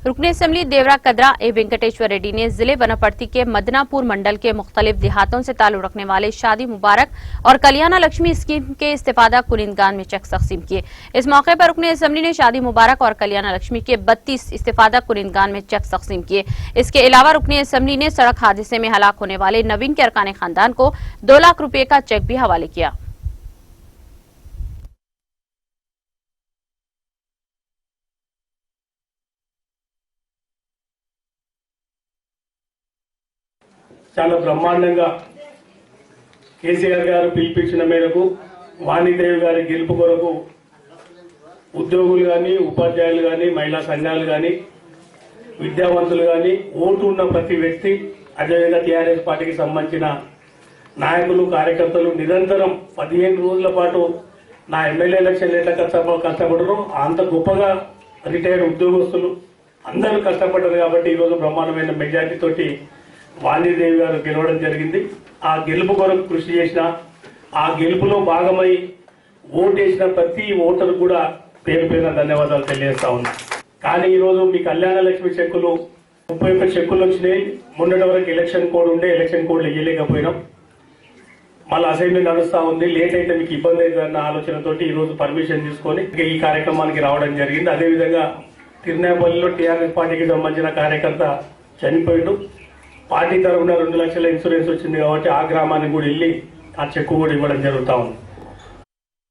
रुकने असेंबली देवरा कदरा ए वेंकटेश्वर रेड्डी ने जिले वनपर्ती के मदनापुर मंडल के मुख्तलिफ देहातों से ताल्लुक रखने वाले शादी मुबारक और कल्याणा लक्ष्मी स्कीम के इस्तेफादा कुनिंदगान में चेक तकसीम किए। इस मौके पर रुकने असेंबली ने शादी मुबारक और कल्याणा लक्ष्मी के 32 इस्तेफादा कुनिंदगान में चेक तकसीम किए। इसके अलावा रुकने असेंबली ने सड़क हादसे में हलाक होने वाले नवीन के अरकान खानदान को 2 लाख रुपए का चेक भी हवाले किया। చాలా బ్రహ్మాండంగా కేసీఆర్ గారు పిలిపించిన మేరకు వాణిదేవి గారి గెలుపు కొరకు ఉద్యోగులు గాని ఉపాధ్యాయులు గాని మహిళా సంఘాలు గాని విద్యావంతులు గాని ఓటు ఉన్న ప్రతి వ్యక్తి అదేవిధంగా టీఆర్ఎస్ పార్టీకి సంబంధించిన నాయకులు కార్యకర్తలు నిరంతరం 15 రోజుల పాటు నా ఎమ్మెల్యే ఎలక్షన్ ఎట్లా కష్టపడరు అంత గొప్పగా రిటైర్డ్ ఉద్యోగస్తులు అందరూ కష్టపడ్డారు కాబట్టి ఈ రోజు బ్రహ్మాండమైన మెజారిటీ తోటి వాణిదేవి గారు గెలవడం జరిగింది। ఆ గెలుపు కొరకు కృషి చేసిన ఆ గెలుపులో భాగమై ఓటేసిన ప్రతి ఓటరు కూడా పేరు పేరున ధన్యవాదాలు తెలియజేస్తా ఉన్నా। కానీ ఈ రోజు మీ కళ్యాణ లక్ష్మి చెక్కులు 31 చెక్కులు వచ్చినాయి। మొన్నటి వరకు ఎలక్షన్ కోడ్ ఉండే ఎలక్షన్ కోడ్ ఇయ్యలేకపోయినాం। మళ్ళీ అసెంబ్లీ నడుస్తా ఉంది, లేట్ అయితే మీకు ఇబ్బంది అవుతుందన్న ఆలోచనతోటి ఈ రోజు పర్మిషన్ తీసుకొని ఈ కార్యక్రమానికి రావడం జరిగింది। అదేవిధంగా తిరునాపల్లిలో టీఆర్ఎస్ పార్టీకి సంబంధించిన కార్యకర్త చనిపోయాడు। పార్టీ తరఫున 2 లక్షల ఇన్సూరెన్స్ వచ్చింది కాబట్టి ఆ గ్రామానికి కూడా వెళ్ళి ఆ చెక్కు కూడా ఇవ్వడం జరుగుతా ఉంది।